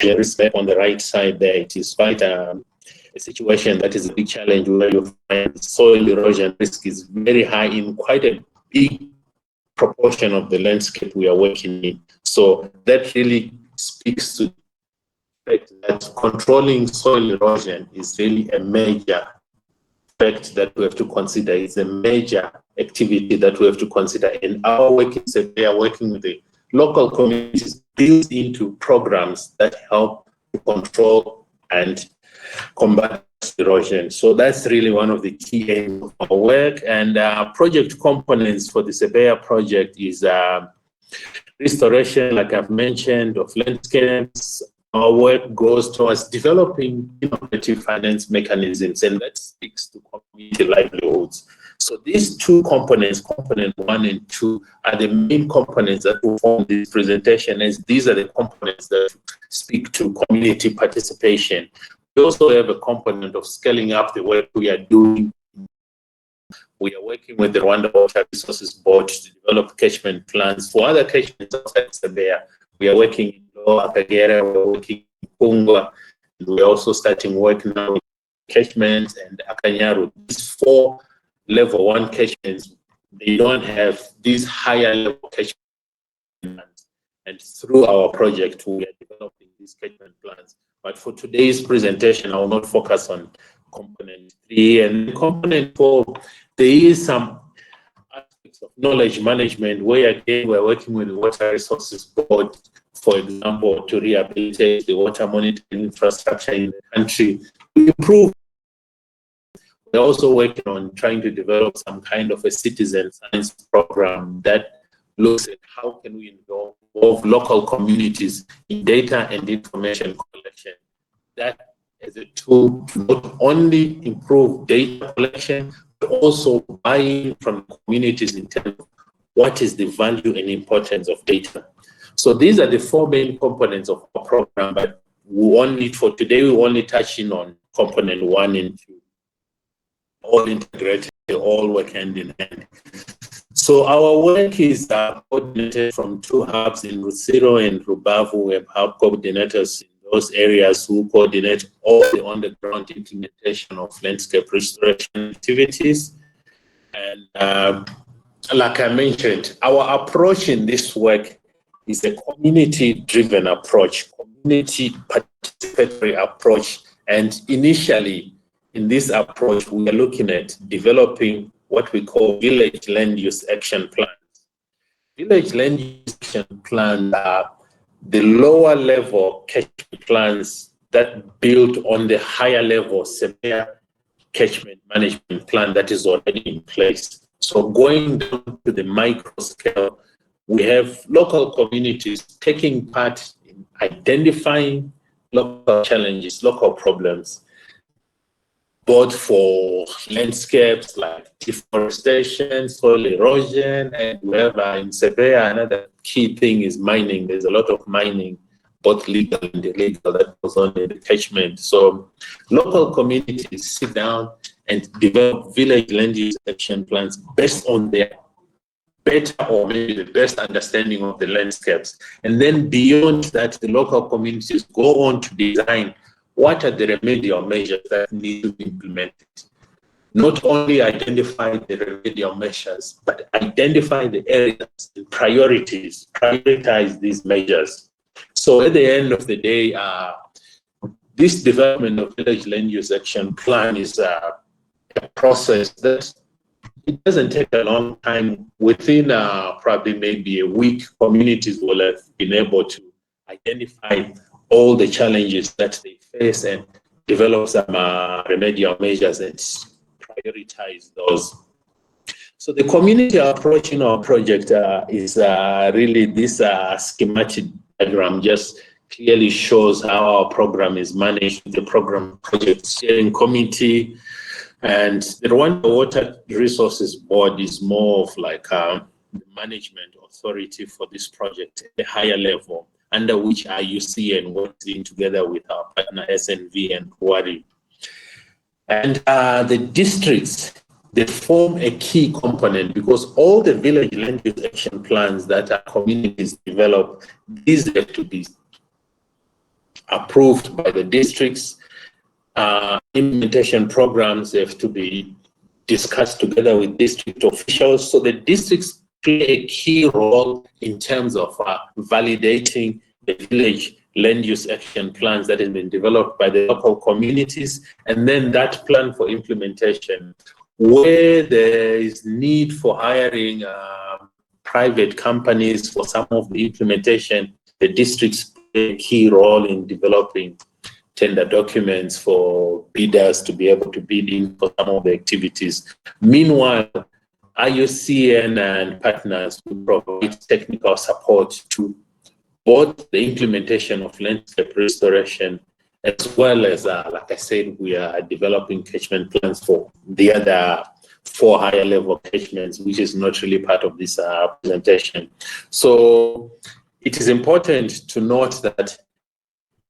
there is on the right side there. It is quite a situation that is a big challenge where you find soil erosion risk is very high in quite a big proportion of the landscape we are working in. So that really speaks to the fact that controlling soil erosion is really a major fact that we have to consider. It's a major activity that we have to consider. And our work in Sebeya, working with the local communities, built into programs that help to control and combat erosion. So that's really one of the key aims of our work. And project components for the Sebeya project is restoration, like I've mentioned, of landscapes. Our work goes towards developing innovative finance mechanisms, and that speaks to community livelihoods. So these two components, component 1 and 2, are the main components that will form this presentation, as these are the components that speak to community participation. We also have a component of scaling up the work we are doing. We are working with the Rwanda Water Resources Board to develop catchment plans for other catchments outside Sebeya. We are working in Lower Kagera, we're working in Congo, and we're also starting work now with catchments and Akanyaru. These 4 level 1 catchments, they don't have these higher level catchments. And through our project, we are developing these catchment plans. But for today's presentation, I will not focus on component 3. And component 4, there is some aspects of knowledge management where, again, we're working with the Water Resources Board, for example, to rehabilitate the water monitoring infrastructure in the country, to improve. We're also working on trying to develop some kind of a citizen science program that looks at how can we involve local communities in data and information collection. That as a tool to not only improve data collection, but also buying from communities in terms of what is the value and importance of data. So these are the 4 main components of our program, but for today, we only touch in on component 1 and 2. All integrated, they all work hand in hand. So our work is coordinated from 2 hubs in Rusiro and Rubavu. We have hub coordinators in those areas who coordinate all the on-the-ground implementation of landscape restoration activities. And like I mentioned, our approach in this work is a community-driven approach, community participatory approach. And initially, in this approach, we are looking at developing what we call village land use action plans. Village land use action plans are the lower level catchment plans that build on the higher level Sebeya catchment management plan that is already in place. So going down to the micro scale, we have local communities taking part in identifying local challenges, local problems, both for landscapes like deforestation, soil erosion, and wherever in Sebeya, another key thing is mining. There's a lot of mining, both legal and illegal, that goes on in the catchment. So local communities sit down and develop village land use action plans based on their better or maybe the best understanding of the landscapes. And then beyond that, the local communities go on to design what are the remedial measures that need to be implemented. Not only identify the remedial measures, but identify the areas and prioritize these measures. So at the end of the day, this development of village land use action plan is a process that it doesn't take a long time. Within probably maybe a week, communities will have been able to identify all the challenges that they face and develop some remedial measures and prioritize those. So the community approach in our project is really this schematic diagram just clearly shows how our program is managed, the program project steering committee. And the Rwanda Water Resources Board is more of like the management authority for this project at a higher level, under which IUC and working together with our partner SNV and CoEB. And the districts, they form a key component because all the village land use action plans that our communities develop, these have to be approved by the districts. Implementation programs have to be discussed together with district officials. So the districts play a key role in terms of validating the village land use action plans that have been developed by the local communities, and then that plan for implementation. Where there is need for hiring private companies for some of the implementation, the districts play a key role in developing tender documents for bidders to be able to bid in for some of the activities. Meanwhile, IUCN and partners will provide technical support to both the implementation of landscape restoration, as well as, like I said, we are developing catchment plans for the other 4 higher level catchments, which is not really part of this presentation. So it is important to note that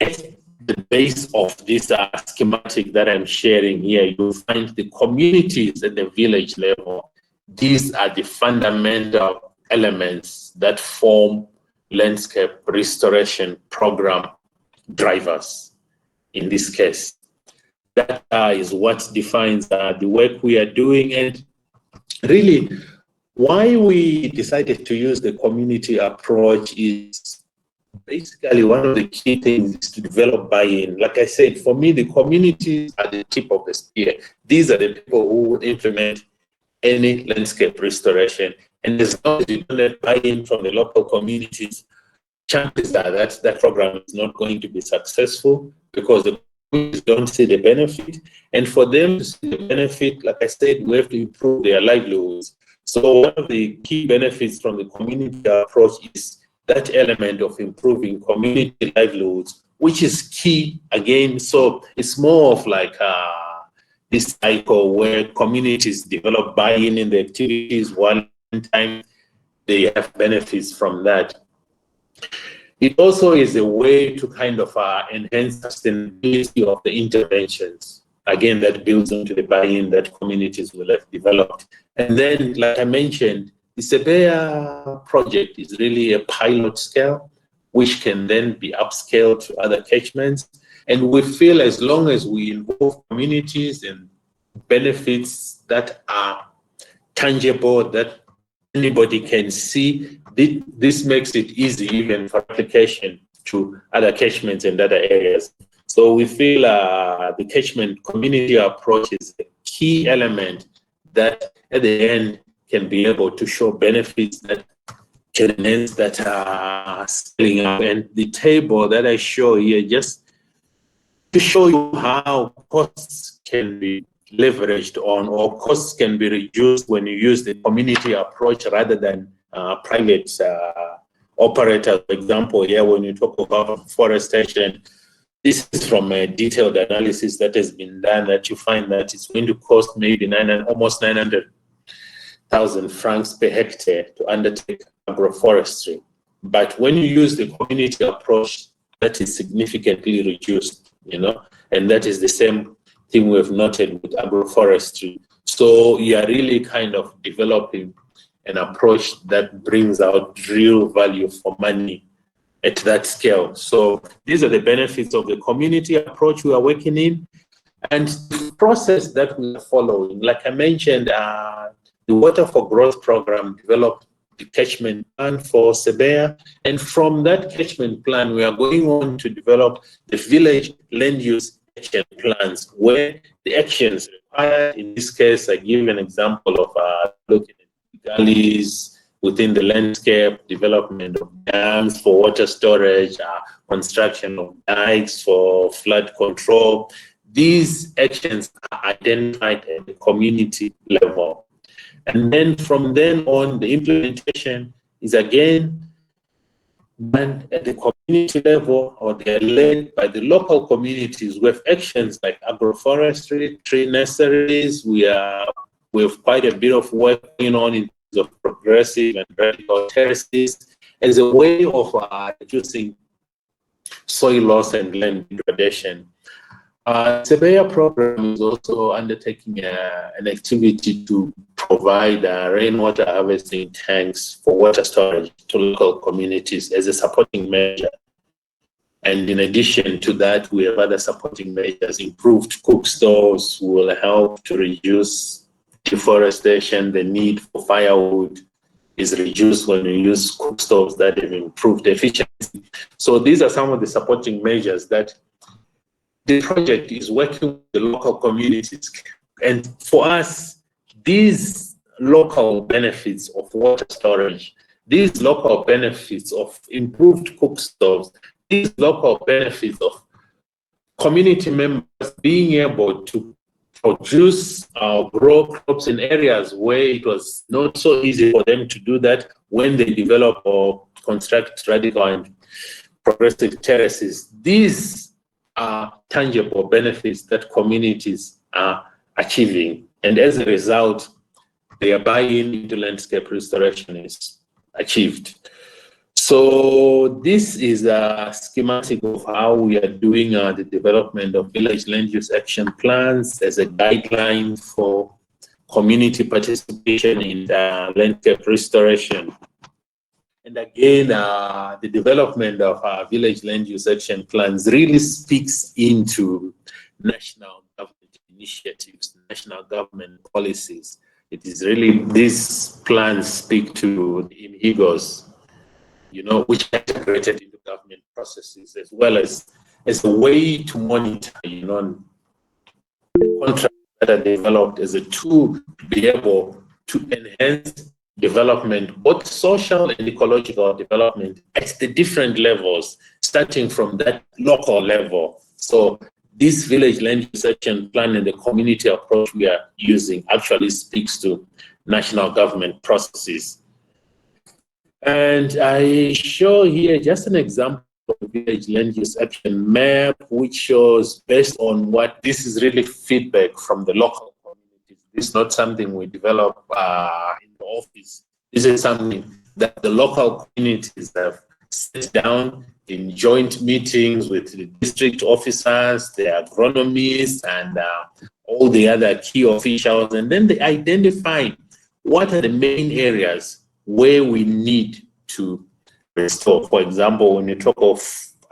at the base of this schematic that I'm sharing here, you'll find the communities at the village level. These are the fundamental elements that form landscape restoration program drivers. In this case, that is what defines the work we are doing, and really why we decided to use the community approach is basically one of the key things is to develop buy-in. Like I said, for me, the communities are the tip of the spear. These are the people who will implement any landscape restoration. And as long as you don't have buy-in from the local communities, chances are that that program is not going to be successful because the communities don't see the benefit. And for them to see the benefit, like I said, we have to improve their livelihoods. So one of the key benefits from the community approach is that element of improving community livelihoods, which is key again. So it's more of like this cycle where communities develop buy-in in the activities, one time they have benefits from that. It also is a way to kind of enhance sustainability of the interventions. Again, that builds into the buy-in that communities will have developed. And then, like I mentioned, the Sebeya project is really a pilot scale, which can then be upscaled to other catchments. And we feel as long as we involve communities and benefits that are tangible, that anybody can see, this makes it easy even for application to other catchments and other areas. So we feel the catchment community approach is a key element that at the end can be able to show benefits that can enhance that scaling up. And the table that I show here just to show you how costs can be leveraged on, or costs can be reduced when you use the community approach rather than private operators. For example, here when you talk about forestation, this is from a detailed analysis that has been done, that you find that it's going to cost maybe almost 900,000 francs per hectare to undertake agroforestry. But when you use the community approach, that is significantly reduced, and that is the same thing we've noted with agroforestry. So you are really kind of developing an approach that brings out real value for money at that scale. So these are the benefits of the community approach we are working in, and the process that we are following. Like I mentioned, the Water for Growth program developed the catchment plan for Sebeya, and from that catchment plan, we are going on to develop the village land use action plans, where the actions required, in this case, I give an example of looking at gullies within the landscape, development of dams for water storage, construction of dikes for flood control. These actions are identified at the community level. And then from then on, the implementation is again done at the community level, or they're led by the local communities with actions like agroforestry, tree nurseries. We have quite a bit of work going on in terms of progressive and vertical terraces as a way of reducing soil loss and land degradation. Sebeya program is also undertaking an activity to provide rainwater harvesting tanks for water storage to local communities as a supporting measure And in addition to that, we have other supporting measures. Improved cook stoves will help to reduce deforestation. The need for firewood is reduced when you use cook stoves that have improved efficiency. So these are some of the supporting measures that the project is working with the local communities. And for us, these local benefits of water storage, these local benefits of improved cook stoves, these local benefits of community members being able to produce or grow crops in areas where it was not so easy for them to do that when they develop or construct radical and progressive terraces. These are tangible benefits that communities are achieving. And as a result, their buy-in into landscape restoration is achieved. So this is a schematic of how we are doing the development of village land use action plans as a guideline for community participation in landscape restoration. And again, the development of village land use action plans really speaks into national government initiatives, national government policies. It is really, these plans speak to the INHIGOs, which are integrated into government processes, as well as a way to monitor, the contracts that are developed as a tool to be able to enhance development, both social and ecological development at the different levels, starting from that local level. So this village land use action plan and the community approach we are using actually speaks to national government processes. And I show here just an example of the village land use action map, which shows based on what this is really feedback from the local communities. This is not something we develop in the office. This is something that the local communities have sat down in joint meetings with the district officers, the agronomists, and all the other key officials. And then they identify what are the main areas where we need to restore. For example, when you talk of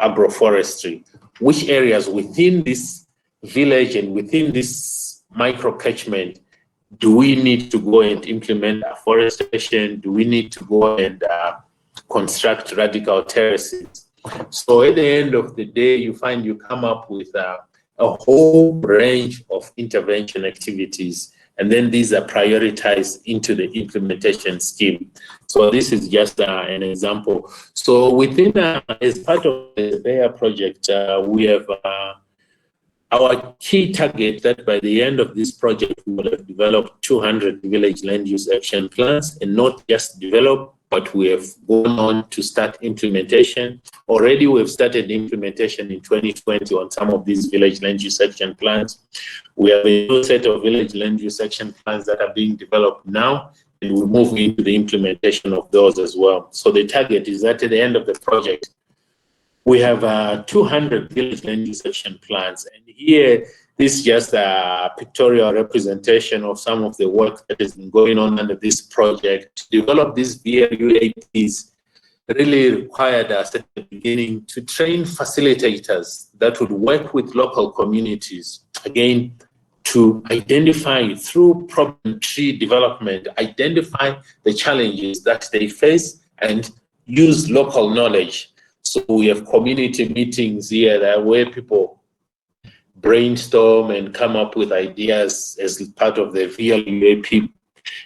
agroforestry, which areas within this village and within this micro catchment do we need to go and implement afforestation? Do we need to go and construct radical terraces? So at the end of the day, you find you come up with a whole range of intervention activities, and then these are prioritized into the implementation scheme. So this is just an example. So within, as part of the Sebeya project, we have our key target that by the end of this project, we will have developed 200 village land use action plans, and not just develop, but we have gone on to start implementation. Already we've started implementation in 2020 on some of these village land use action plans. We have a new set of village land use action plans that are being developed now, and we're moving into the implementation of those as well. So the target is that at the end of the project, we have 200 village land use action plans. And here, this is just a pictorial representation of some of the work that has been going on under this project. To develop these VLUAPs really required us at the beginning to train facilitators that would work with local communities, again, to identify through problem tree development, identify the challenges that they face and use local knowledge. So we have community meetings here that where people brainstorm and come up with ideas as part of the VLUAP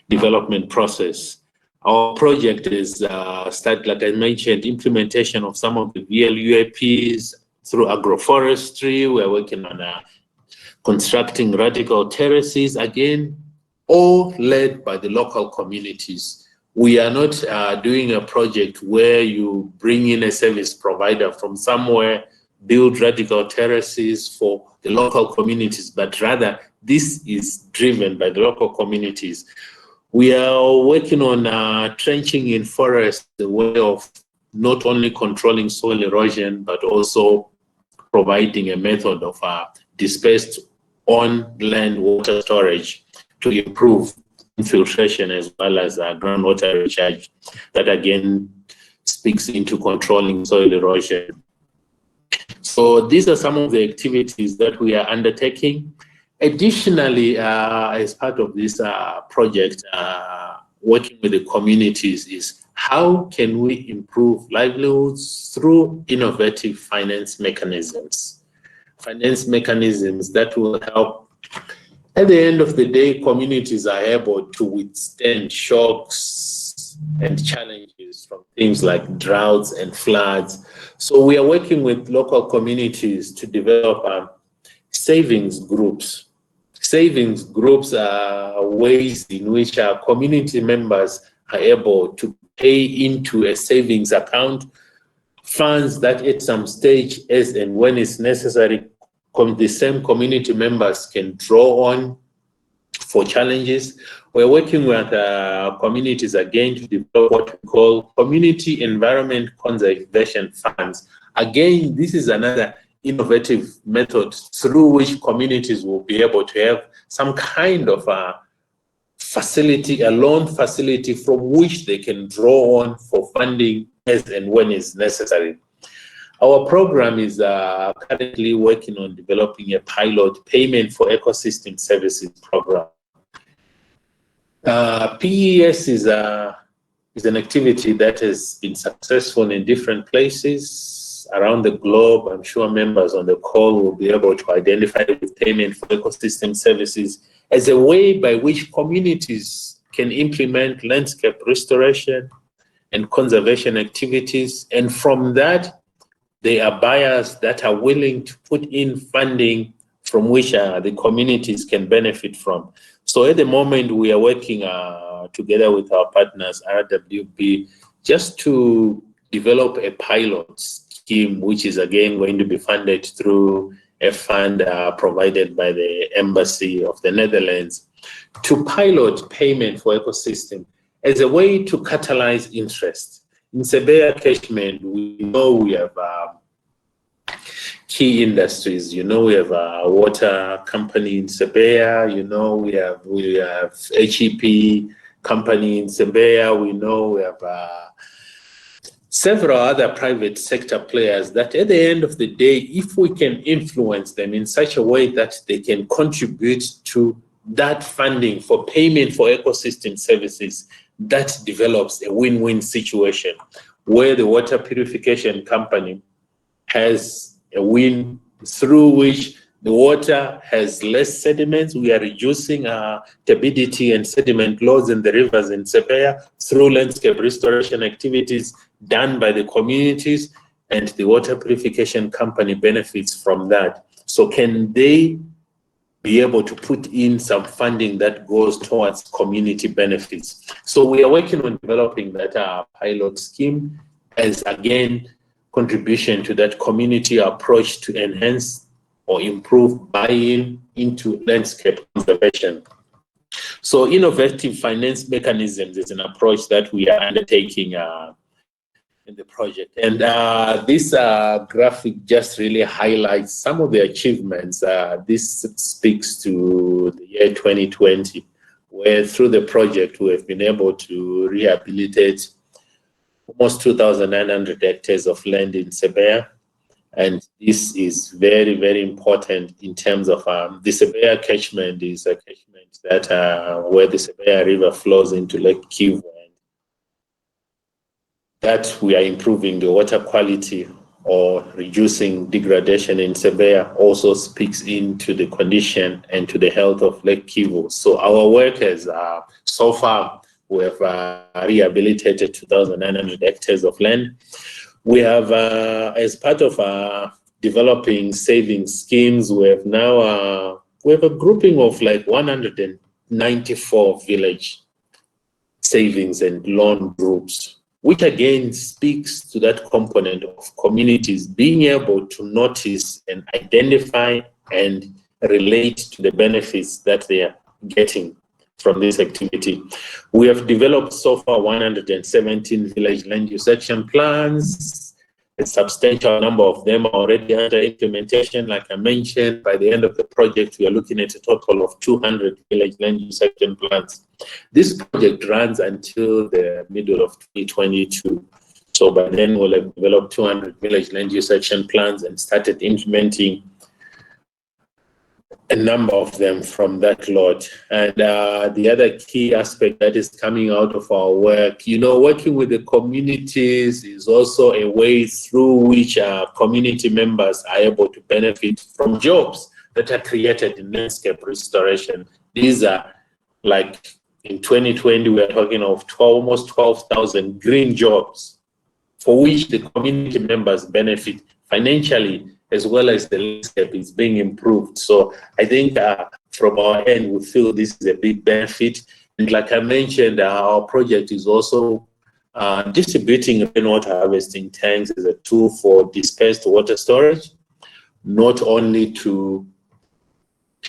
development process. Our project is start, like I mentioned, implementation of some of the VLUAPs through agroforestry. We're working on constructing radical terraces, again, all led by the local communities. We are not doing a project where you bring in a service provider from somewhere, build radical terraces for the local communities, but rather this is driven by the local communities. We are working on trenching in forests, the way of not only controlling soil erosion, but also providing a method of dispersed on-land water storage to improve infiltration as well as groundwater recharge. That again speaks into controlling soil erosion. So these are some of the activities that we are undertaking. Additionally, as part of this project, working with the communities is how can we improve livelihoods through innovative finance mechanisms. Finance mechanisms that will help. At the end of the day, communities are able to withstand shocks and challenges from things like droughts and floods. So we are working with local communities to develop savings groups. Savings groups are ways in which our community members are able to pay into a savings account funds that at some stage, as and when it's necessary, the same community members can draw on for challenges. We're working with communities again to develop what we call community environment conservation funds. Again, this is another innovative method through which communities will be able to have some kind of a facility, a loan facility from which they can draw on for funding as and when is necessary. Our program is currently working on developing a pilot payment for ecosystem services program. PES is an activity that has been successful in different places around the globe. I'm sure members on the call will be able to identify with payment for ecosystem services as a way by which communities can implement landscape restoration and conservation activities. And from that, there are buyers that are willing to put in funding from which the communities can benefit from. So at the moment, we are working together with our partners, RWB, just to develop a pilot scheme, which is again going to be funded through a fund provided by the Embassy of the Netherlands, to pilot payment for ecosystem as a way to catalyze interest. In Sebeya catchment, we know we have key industries. You know, we have a water company in Sebeya. You know, we have HEP company in Sebeya. We know we have several other private sector players that at the end of the day, if we can influence them in such a way that they can contribute to that funding for payment for ecosystem services, that develops a win-win situation where the water purification company has a win through which the water has less sediments. We are reducing turbidity and sediment loads in the rivers in Sebeya through landscape restoration activities done by the communities, and the water purification company benefits from that. So can they be able to put in some funding that goes towards community benefits? So we are working on developing that pilot scheme as, again, contribution to that community approach to enhance or improve buy-in into landscape conservation. So innovative finance mechanisms is an approach that we are undertaking in the project. And this graphic just really highlights some of the achievements. This speaks to the year 2020, where through the project we have been able to rehabilitate almost 2,900 hectares of land in Sebeya. And this is very, very important in terms of the Sebeya catchment is a catchment that where the Sebeya River flows into Lake Kivu. And that we are improving the water quality or reducing degradation in Sebeya also speaks into the condition and to the health of Lake Kivu. So our work has so far, we have rehabilitated 2,900 hectares of land. We have, as part of developing savings schemes, we have now we have a grouping of like 194 village savings and loan groups, which again speaks to that component of communities being able to notice and identify and relate to the benefits that they are getting from this activity. We have developed so far 117 village land use action plans. A substantial number of them are already under implementation. Like I mentioned, by the end of the project, we are looking at a total of 200 village land use action plans. This project runs until the middle of 2022. So by then we'll have developed 200 village land use action plans and started implementing a number of them from that lot. And the other key aspect that is coming out of our work, working with the communities is also a way through which community members are able to benefit from jobs that are created in landscape restoration. These are, like in 2020, we are talking of almost 12,000 green jobs for which the community members benefit financially, as well as the landscape is being improved. So I think from our end, we feel this is a big benefit. And like I mentioned, our project is also distributing rainwater harvesting tanks as a tool for dispersed water storage, not only to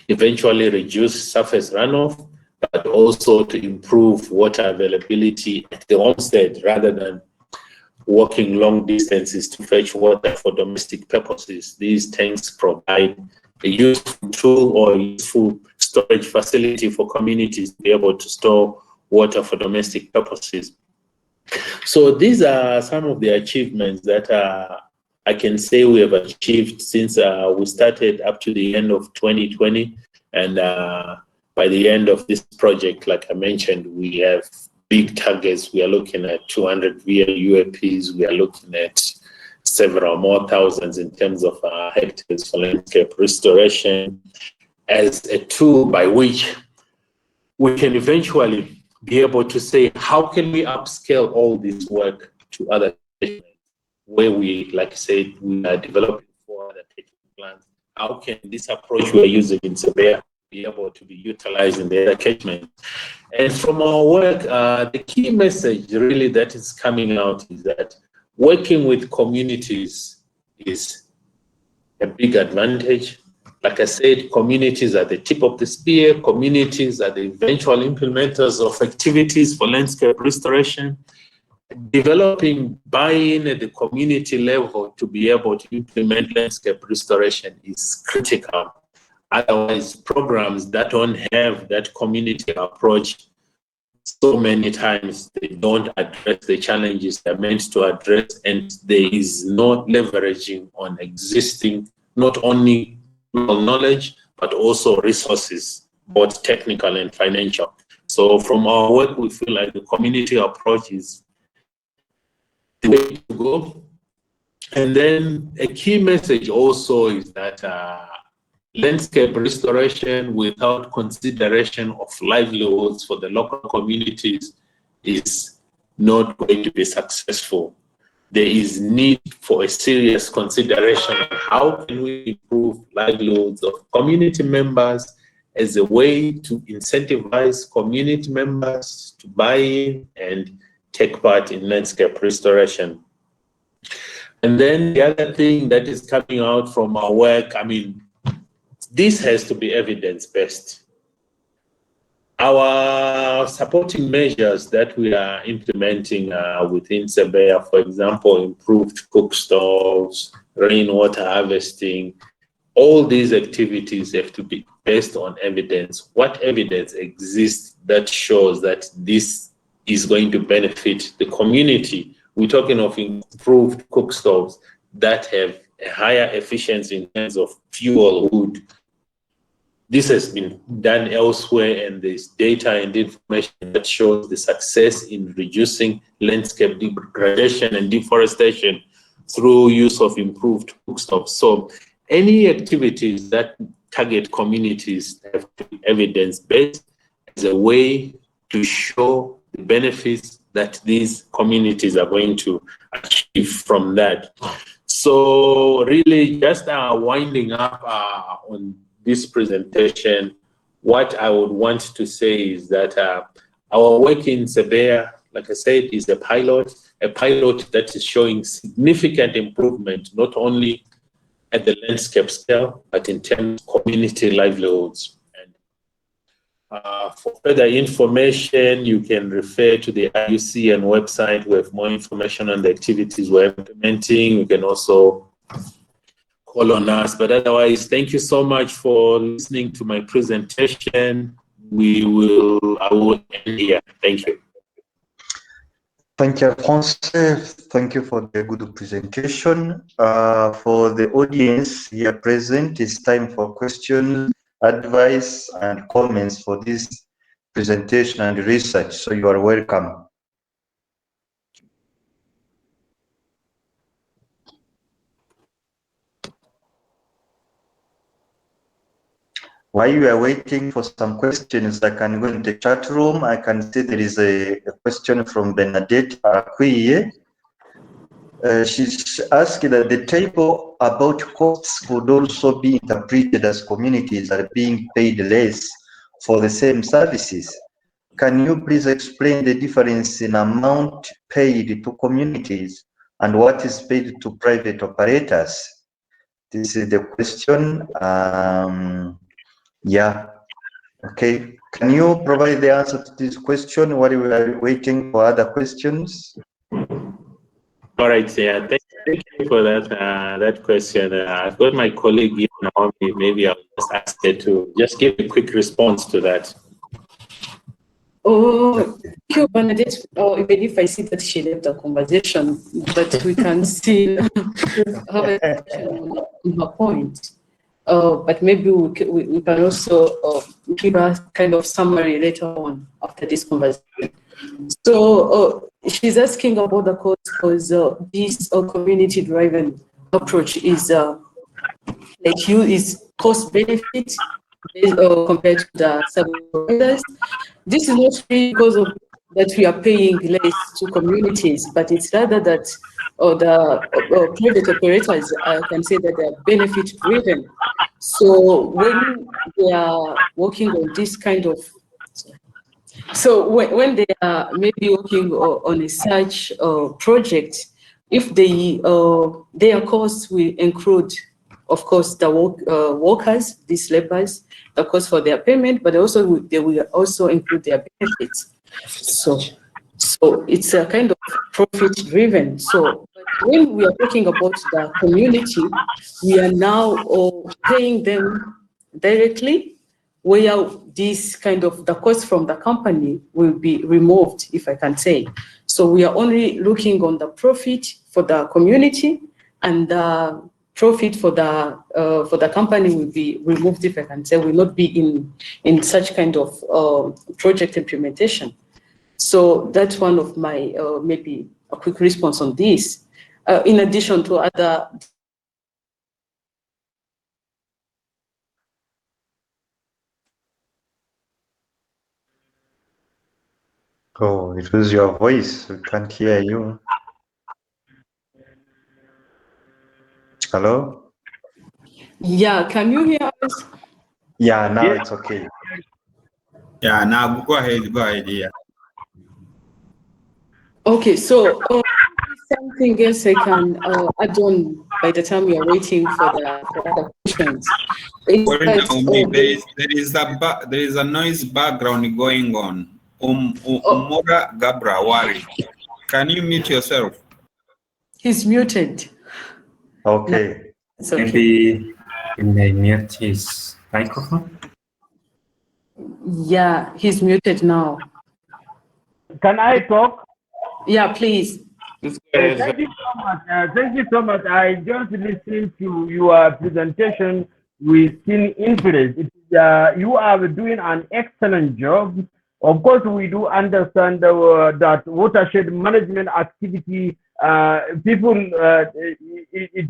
eventually reduce surface runoff, but also to improve water availability at the homestead rather than walking long distances to fetch water for domestic purposes. These tanks provide a useful tool or useful storage facility for communities to be able to store water for domestic purposes. So these are some of the achievements that I can say we have achieved since we started up to the end of 2020. And by the end of this project, like I mentioned, we have big targets. We are looking at 200 UAPs. We are looking at several more thousands in terms of hectares for landscape restoration as a tool by which we can eventually be able to say, how can we upscale all this work to other catchments where we, like I said, we are developing for other catchment plans? How can this approach we are using in Sebeya be able to be utilized in the other catchment? And from our work, the key message really that is coming out is that working with communities is a big advantage. Like I said, communities are the tip of the spear. Communities are the eventual implementers of activities for landscape restoration. Developing buy-in at the community level to be able to implement landscape restoration is critical. Otherwise, programs that don't have that community approach, so many times they don't address the challenges they're meant to address, and there is no leveraging on existing, not only knowledge, but also resources, both technical and financial. So from our work, we feel like the community approach is the way to go. And then a key message also is that landscape restoration without consideration of livelihoods for the local communities is not going to be successful. There is need for a serious consideration of how can we improve livelihoods of community members as a way to incentivize community members to buy in and take part in landscape restoration. And then the other thing that is coming out from our work, this has to be evidence-based. Our supporting measures that we are implementing within Sebeya, for example, improved cook stoves, rainwater harvesting, all these activities have to be based on evidence. What evidence exists that shows that this is going to benefit the community? We're talking of improved cook stoves that have a higher efficiency in terms of fuel, wood. This has been done elsewhere, and there's data and information that shows the success in reducing landscape degradation and deforestation through use of improved cook stoves. So any activities that target communities have to be evidence-based as a way to show the benefits that these communities are going to achieve from that. So really just winding up on this presentation, what I would want to say is that our work in Sebeya, like I said, is a pilot that is showing significant improvement, not only at the landscape scale, but in terms of community livelihoods. And for further information, you can refer to the IUCN website. We have more information on the activities we're implementing. You can also call on us. But otherwise, thank you so much for listening to my presentation. I will end here. Thank you. Thank you, Alphonse. Thank you for the good presentation. For the audience here present, it's time for questions, advice, and comments for this presentation and research. So you are welcome. While you are waiting for some questions, I can go in the chat room. I can see there is a question from Bernadette Akwiye. She's asking that the table about costs could also be interpreted as communities are being paid less for the same services. Can you please explain the difference in amount paid to communities and what is paid to private operators? This is the question. Yeah. Okay. Can you provide the answer to this question while we are waiting for other questions? All right, yeah, thank you for that question. I've got my colleague here, Naomi. Maybe I'll just ask her to just give a quick response to that. Oh, thank you, Bernadette. Oh, even if I see that she left the conversation, but we can still have a discussion on her point. But maybe we can also give a kind of summary later on after this conversation. So she's asking about the cost because this community-driven approach is like you is cost benefit compared to the service providers. This is not really because of that we are paying less to communities, but it's rather that the private operators can say that they are benefit driven. So when they are working on this kind of, so when they are maybe working on a such project, if they their costs will include, of course, the workers, these laborers, the cost for their payment, but also they will also include their benefits. So it's a kind of profit driven. So when we are talking about the community, we are now paying them directly, where this kind of the cost from the company will be removed, if I can say. So we are only looking on the profit for the community, and the profit for the company will be removed, if I can say, will not be in such kind of project implementation. So that's one of my maybe a quick response on this. In addition to other. Oh, it was your voice. We can't hear you. Hello? Yeah, can you hear us? Yeah, now it's okay. Yeah, now go ahead, yeah. Okay, so something else I can add on by the time we are waiting for the other questions. There is a noise background going on. Umora Gabra Wari. Can you mute yourself? He's muted. Okay. It's okay. Maybe he may mute his microphone. Yeah, he's muted now. Can I talk? Yeah, please. Thank you so much. Thank you so much. I just listened to your presentation with keen interest. You are doing an excellent job. Of course, we do understand that watershed management activity, it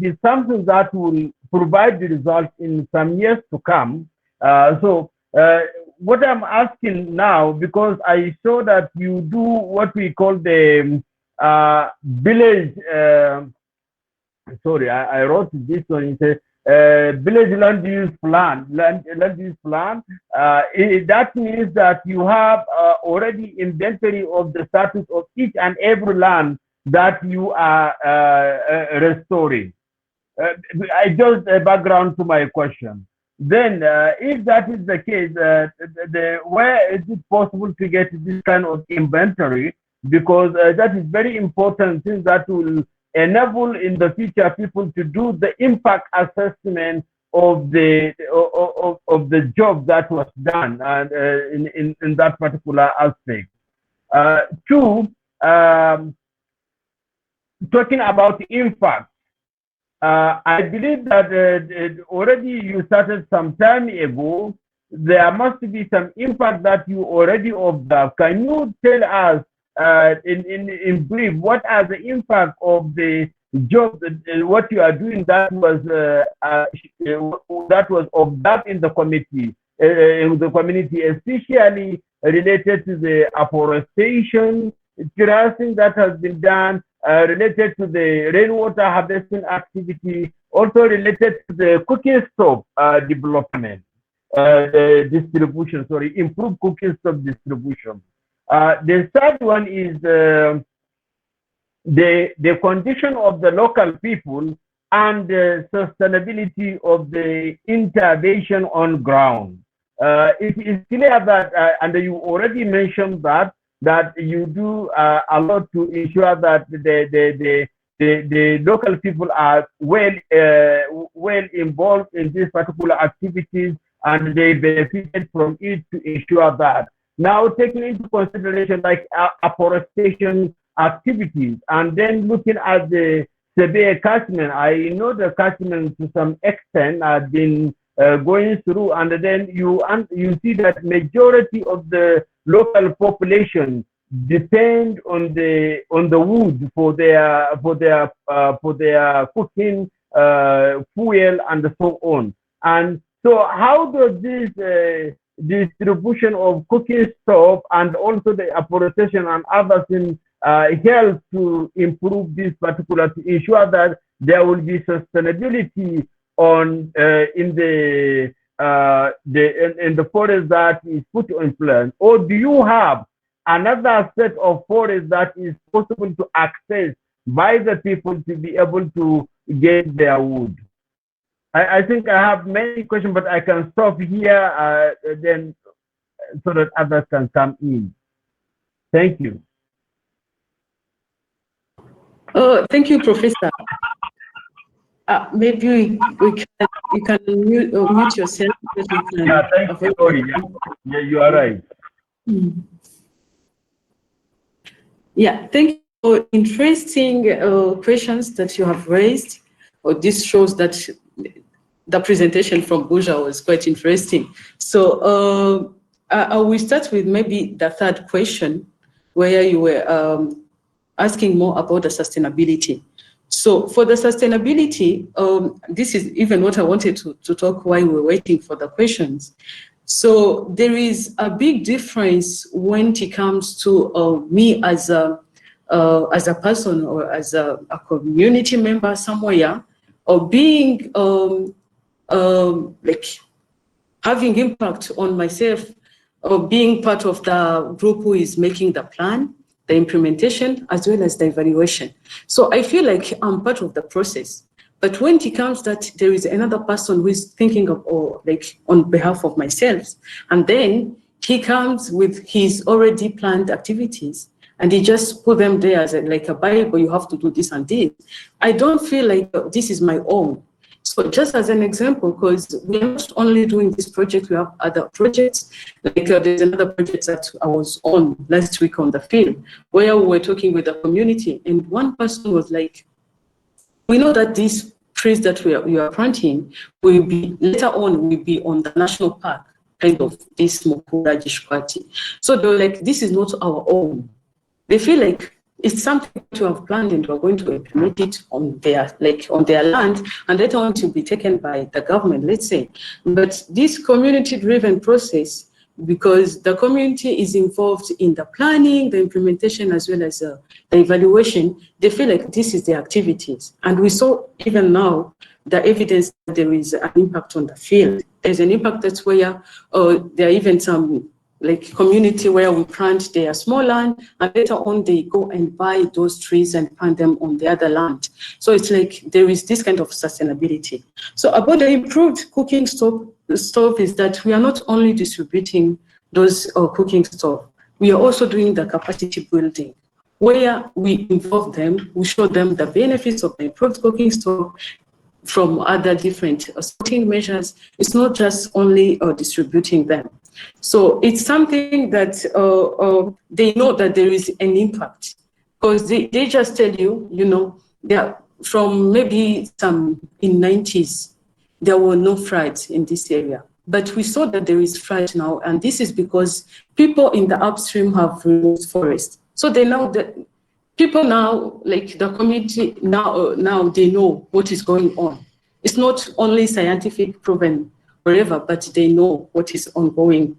is something that will provide the results in some years to come. What I'm asking now, because I saw that you do what we call the village, sorry, I wrote this one. It says village land use plan. Land use plan. That means that you have already inventory of the status of each and every land that you are restoring. I just a background to my question. Then, if that is the case, where is it possible to get this kind of inventory? Because that is very important, since that will enable in the future people to do the impact assessment of the job that was done in that particular aspect. Two, talking about impact, I believe that already you started some time ago. There must be some impact that you already observed. Can you tell us in brief what are the impact of the job, what you are doing that was observed in the community, especially related to the afforestation, grazing that has been done, related to the rainwater harvesting activity, also related to the cooking stove development, distribution, sorry, improved cooking stove distribution. The third one is the condition of the local people and the sustainability of the intervention on ground. It is clear that, and you already mentioned that you do a lot to ensure that the local people are well involved in these particular activities and they benefited from it to ensure that. Now, taking into consideration like afforestation activities and then looking at the Sebeya catchment, I know the catchment to some extent have been going through, and then you see that majority of the local population depend on the wood for their cooking fuel and so on. And so how does this distribution of cooking stove and also the afforestation and other things help to improve this particular, to ensure that there will be sustainability on in the forest that is put in place? Or do you have another set of forest that is possible to access by the people to be able to get their wood? I think I have many questions, but I can stop here then so that others can come in. Thank you. Oh, thank you, Professor. Maybe you can mute yourself. So we can Yeah, thank you. Sorry. Yeah, you are right. Yeah, thank you for interesting questions that you have raised. This shows that the presentation from Guzha was quite interesting. So I will start with maybe the third question, where you were asking more about the sustainability. So for the sustainability, this is even what I wanted to talk while we were waiting for the questions. So there is a big difference when it comes to me as a person or as a community member somewhere, or being like having impact on myself, or being part of the group who is making the plan, the implementation, as well as the evaluation. So I feel like I'm part of the process. But when it comes that there is another person who is thinking of, or like on behalf of myself, and then he comes with his already planned activities, and he just put them there as like a Bible, you have to do this and this. I don't feel like this is my own. So just as an example, because we're not only doing this project, we have other projects. Like there's another project that I was on last week on the field, where we were talking with the community, and one person was like, we know that these trees that we are planting will be, later on, will be on the national park, kind of this Mukura Gishwati. So they were like, this is not our own. They feel like it's something to have planned and we're going to implement it on their, like on their land, and later on to be taken by the government, let's say. But this community-driven process, because the community is involved in the planning, the implementation, as well as the evaluation, they feel like this is their activities. And we saw even now the evidence that there is an impact on the field. There's an impact that's where there are even some like community where we plant their small land, and later on they go and buy those trees and plant them on the other land. So it's like there is this kind of sustainability. So about the improved cooking stove is that we are not only distributing those cooking stove, we are also doing the capacity building, where we involve them, we show them the benefits of the improved cooking stove from other different sorting measures. It's not just only distributing them. So it's something that they know that there is an impact. because they just tell you, from maybe some in 90s, there were no floods in this area. But we saw that there is flood now, and this is because people in the upstream have removed forest. So they know that people now, like the community now they know what is going on. It's not only scientific proven wherever, but they know what is ongoing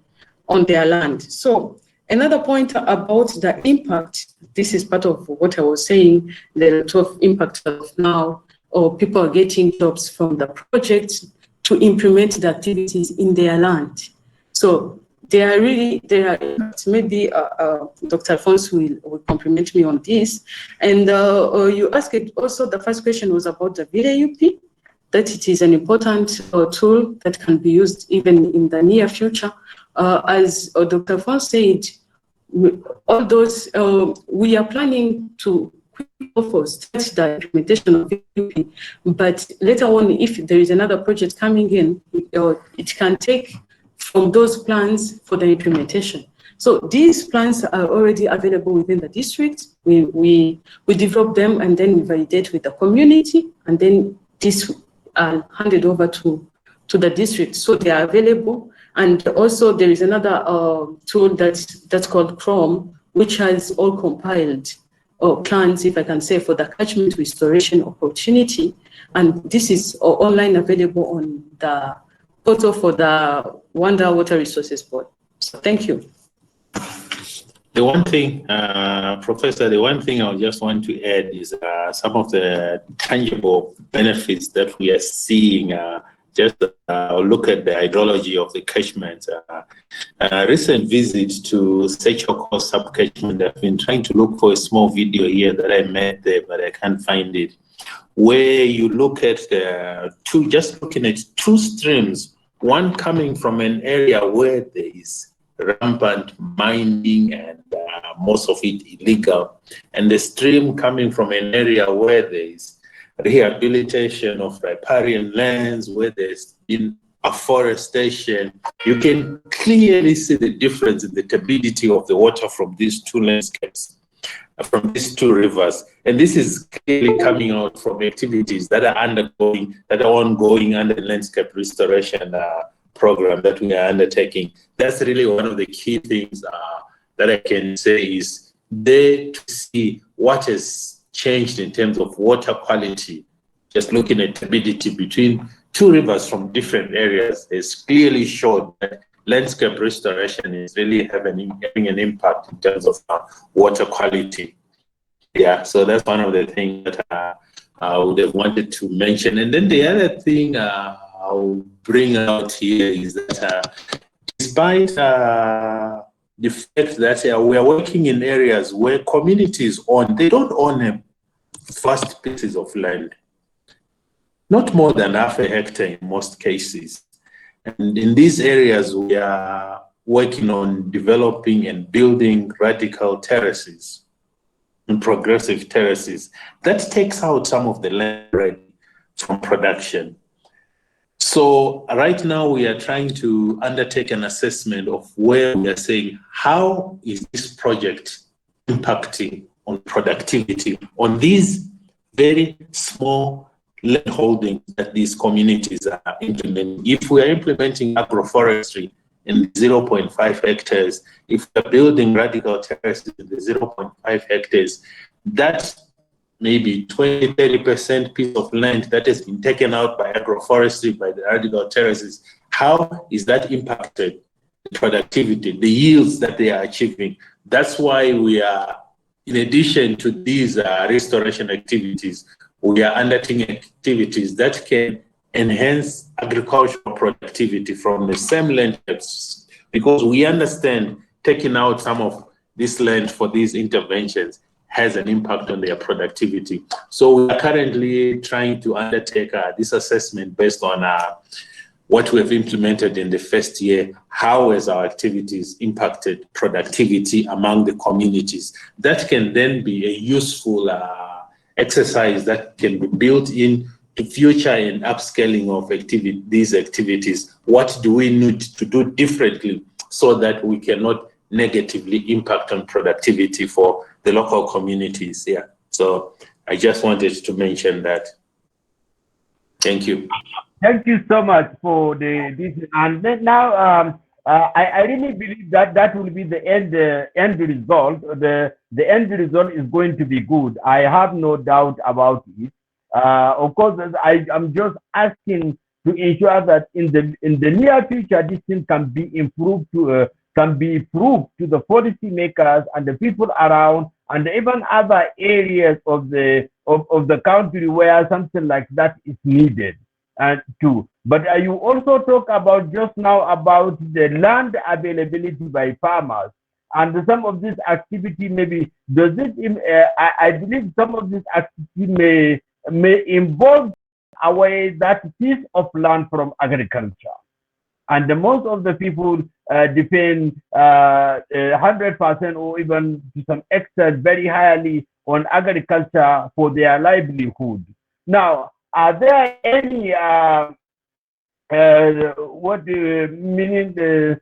on their land. So another point about the impact, this is part of what I was saying, the lot of impact of now, or people are getting jobs from the project to implement the activities in their land. So there are impacts. Maybe Dr. Alphonse will compliment me on this. And you asked it also, the first question was about the VAUP, that it is an important tool that can be used even in the near future. As Dr. Alphonse said, all those, we are planning to start the implementation of VAUP, but later on, if there is another project coming in, it can take from those plans for the implementation. So these plans are already available within the district. We develop them and then we validate with the community, and then this are handed over to the district. So they are available. And also there is another tool that's called Chrome, which has all compiled plans, if I can say, for the catchment restoration opportunity. And this is online available on the portal for the Rwanda Water Resources Board. So thank you. The one thing, Professor, the one thing I just want to add is some of the tangible benefits that we are seeing. Just look at the ideology of the catchment. Recent visit to Sechoko sub-catchment, I've been trying to look for a small video here that I made there, but I can't find it, where you look at looking at two streams, one coming from an area where there is rampant mining and most of it illegal, and the stream coming from an area where there is rehabilitation of riparian lands, where there's been afforestation. You can clearly see the difference in the turbidity of the water from these two landscapes, from these two rivers. And this is clearly coming out from activities that are ongoing under the landscape restoration program that we are undertaking. That's really one of the key things that I can say is there to see what has changed in terms of water quality. Just looking at turbidity between two rivers from different areas is clearly showed that landscape restoration is really having an impact in terms of water quality. Yeah, so that's one of the things that I would have wanted to mention. And then the other thing I'll bring out here is that despite the fact that we are working in areas where communities they don't own vast pieces of land, not more than half a hectare in most cases. And in these areas, we are working on developing and building radical terraces and progressive terraces. That takes out some of the land already from production. So right now we are trying to undertake an assessment of where we are saying, how is this project impacting on productivity on these very small land holdings that these communities are implementing? If we are implementing agroforestry in 0.5 hectares, if we are building radical terraces in the 0.5 hectares, that maybe 20-30% piece of land that has been taken out by agroforestry, by the radical terraces, how is that impacted the productivity, the yields that they are achieving? That's why we are, in addition to these restoration activities, we are undertaking activities that can enhance agricultural productivity from the same land, because we understand taking out some of this land for these interventions has an impact on their productivity. So we are currently trying to undertake this assessment based on what we have implemented in the first year. How has our activities impacted productivity among the communities? That can then be a useful exercise that can be built in to future and upscaling of these activities. What do we need to do differently so that we cannot negatively impact on productivity for the local communities. Yeah. So I just wanted to mention that. Thank you. Thank you so much for this. And then now, I really believe that that will be the end result. The end result is going to be good. I have no doubt about it. Of course, I'm just asking to ensure that in the near future, this thing can be improved to can be proved to the policy makers and the people around, and even other areas of the country where something like that is needed. And too. But you also talk about just now about the land availability by farmers, and some of this activity maybe does it. I believe some of this activity may involve away that piece of land from agriculture, and the most of the people depend 100% or even to some extent very highly on agriculture for their livelihood. Now, are there any what meaning the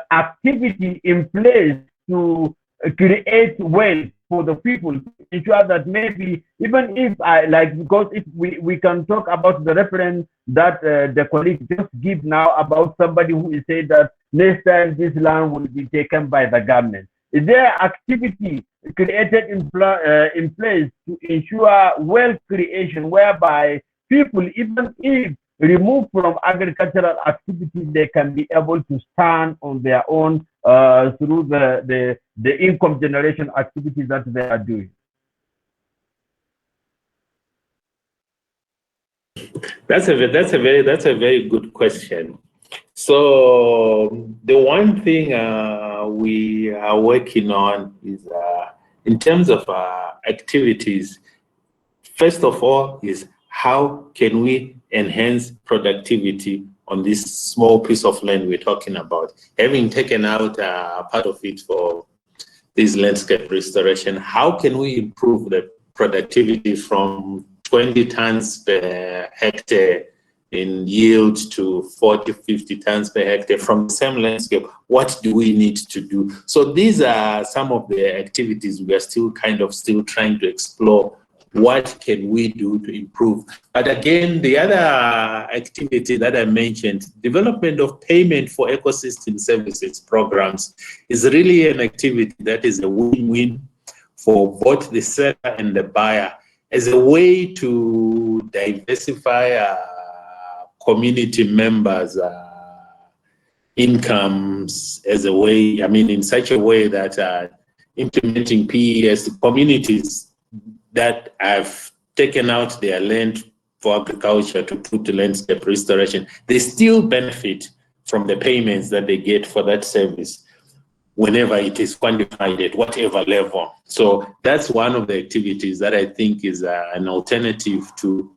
activity in place to create wealth for the people, to ensure that maybe even if I like, because if we can talk about the reference that the colleague just give now about somebody who is saying that next time this land will be taken by the government. Is there activity created in place to ensure wealth creation whereby people, even if removed from agricultural activity, they can be able to stand on their own through the income generation activities that they are doing? That's a very good question. So the one thing we are working on is in terms of activities. First of all, is how can we enhance productivity on this small piece of land we're talking about? Having taken out part of it for this landscape restoration, how can we improve the productivity from 20 tons per hectare in yield to 40, 50 tons per hectare from the same landscape? What do we need to do? So these are some of the activities we are still trying to explore. What can we do to improve? But again, the other activity that I mentioned, development of payment for ecosystem services programs, is really an activity that is a win-win for both the seller and the buyer, as a way to diversify community members' incomes, as a way, in such a way that implementing PES communities that have taken out their land for agriculture to put to landscape restoration, they still benefit from the payments that they get for that service whenever it is quantified at whatever level. So that's one of the activities that I think is an alternative to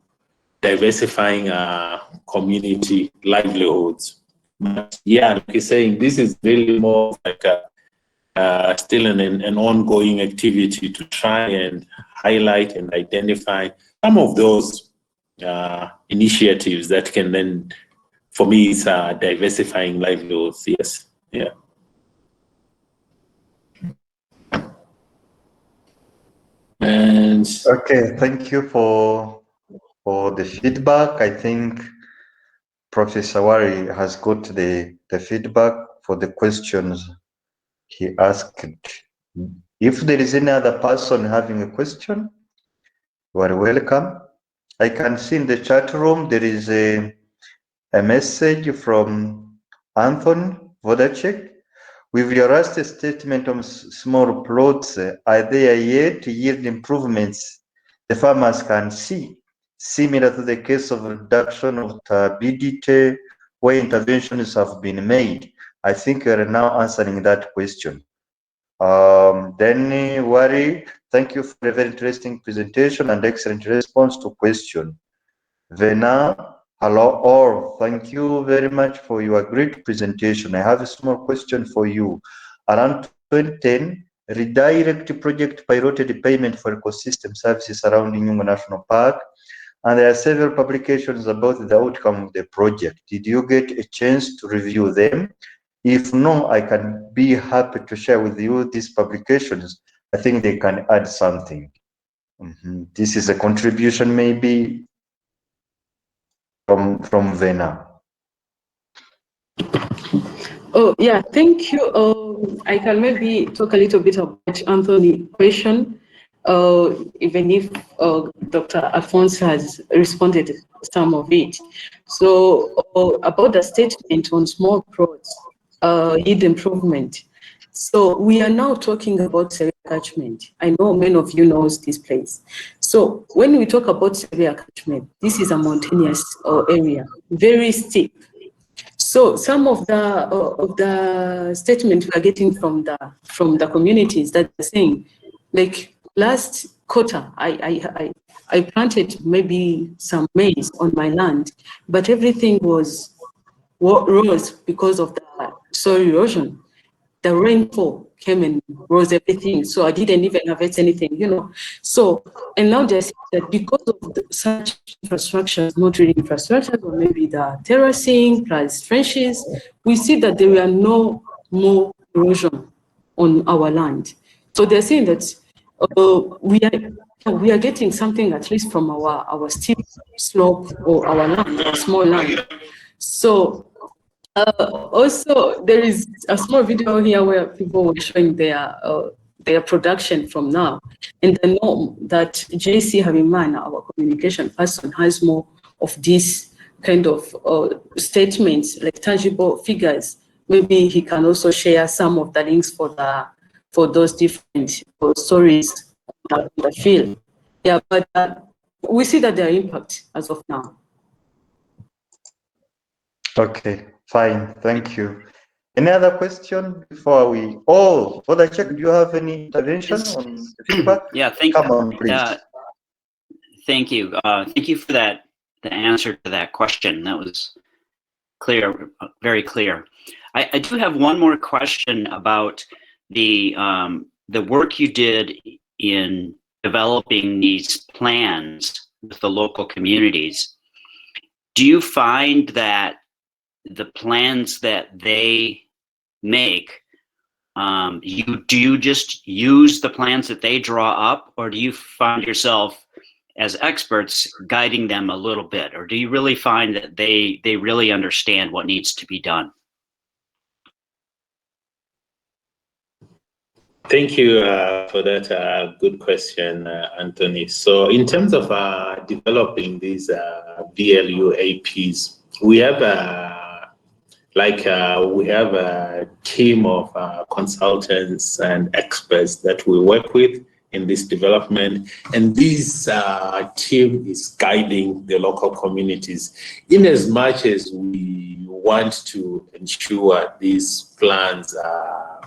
diversifying community livelihoods. But yeah, like you're saying, this is really more like still an ongoing activity to try and highlight and identify some of those initiatives that can then, for me, it's diversifying livelihoods. Yes, yeah. And okay, thank you for the feedback. I think Professor Wari has got the feedback for the questions he asked. If there is any other person having a question, you are welcome. I can see in the chat room there is a message from Anthony Vodacek. With your last statement on small plots, are there yet yield improvements the farmers can see, similar to the case of reduction of turbidity where interventions have been made? I think you are now answering that question. Then Wari, thank you for a very interesting presentation and excellent response to question. Vena, hello all. Thank you very much for your great presentation. I have a small question for you. Around 2010, redirect project piloted payment for ecosystem services surrounding Congo National Park, and there are several publications about the outcome of the project. Did you get a chance to review them? If no, I can be happy to share with you these publications. I think they can add something. This is a contribution maybe from Vena. Oh, yeah, thank you. I can maybe talk a little bit about Anthony's question, even if Dr. Alphonse has responded to some of it. So about the statement on small plots, yield improvement. So we are now talking about Sebeya catchment. I know many of you knows this place. So when we talk about Sebeya catchment, this is a mountainous area, very steep. So some of the statements we are getting from the communities that are saying, like last quarter, I planted maybe some maize on my land, but everything was rose because of the soil erosion. The rainfall came and rose everything, so I didn't even harvest anything, you know. So, and now they're saying that because of such infrastructures, not really infrastructures, or maybe the terracing plus trenches, we see that there are no more erosion on our land. So they're saying that we are getting something at least from our steep slope or our land, our small land. So also, there is a small video here where people were showing their production from now. And I know that JC Habiman, our communication person, has more of these kind of statements, like tangible figures. Maybe he can also share some of the links for those different stories on the field. Yeah, but we see that there are impact as of now. Okay, fine, thank you. Any other question before we? Oh, for the check, do you have any intervention on the feedback? Yeah, thank Come you. on, please. Thank you. Thank you for the answer to that question. That was clear, very clear. I do have one more question about the work you did in developing these plans with the local communities. Do you find that the plans that they make, do you just use the plans that they draw up, or do you find yourself as experts guiding them a little bit, or do you really find that they really understand what needs to be done? Thank you for that good question, Anthony. So in terms of developing these VLU APs, we have we have a team of consultants and experts that we work with in this development, and this team is guiding the local communities in as much as we want to ensure these plans are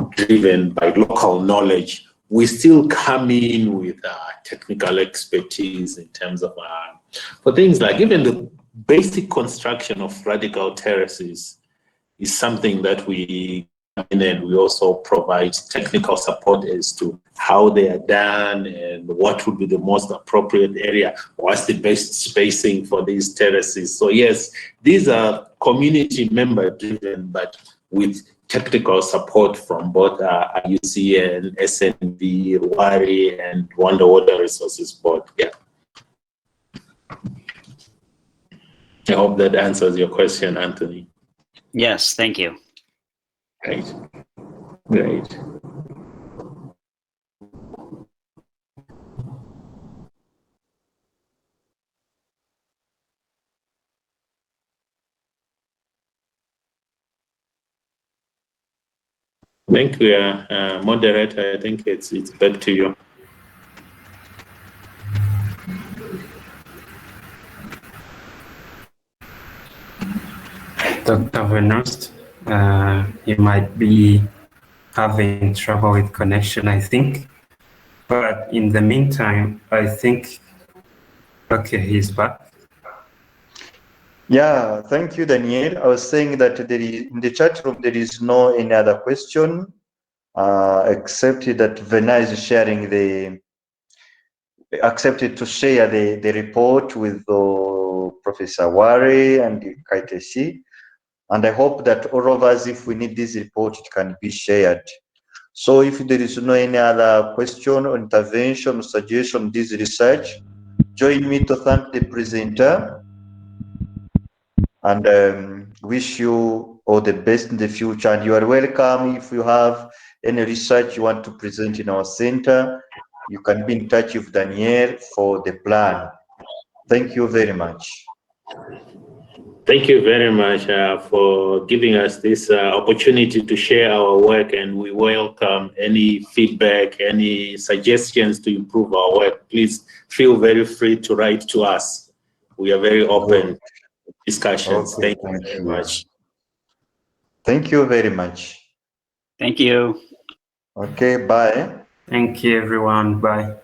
driven by local knowledge. We still come in with technical expertise in terms of for things like even the basic construction of radical terraces is something that we come in, and we also provide technical support as to how they are done and what would be the most appropriate area, what's the best spacing for these terraces. So yes, these are community member driven, but with technical support from both IUCN, SNV, Rwanda, and Rwanda Water Resources Board. Yeah. I hope that answers your question, Anthony. Yes, thank you. Great. Great. Thank you, moderator. I think it's back to you. Dr. Venost, you might be having trouble with connection, I think. But in the meantime, I think, okay, he's back. Yeah, thank you, Daniel. I was saying that there is, in the chat room, there is no any other question, except that Vena is sharing accepted to share the report with Professor Ware and Kaitesi. And I hope that all of us, if we need this report, it can be shared. So if there is no any other question or intervention or suggestion on this research, join me to thank the presenter and wish you all the best in the future. And you are welcome. If you have any research you want to present in our center, you can be in touch with Danielle for the plan. Thank you very much. Thank you very much for giving us this opportunity to share our work, and we welcome any feedback, any suggestions to improve our work. Please feel very free to write to us. We are very open to discussions. Okay, Thank you very much. Thank you very much. Thank you. Okay, bye. Thank you, everyone. Bye.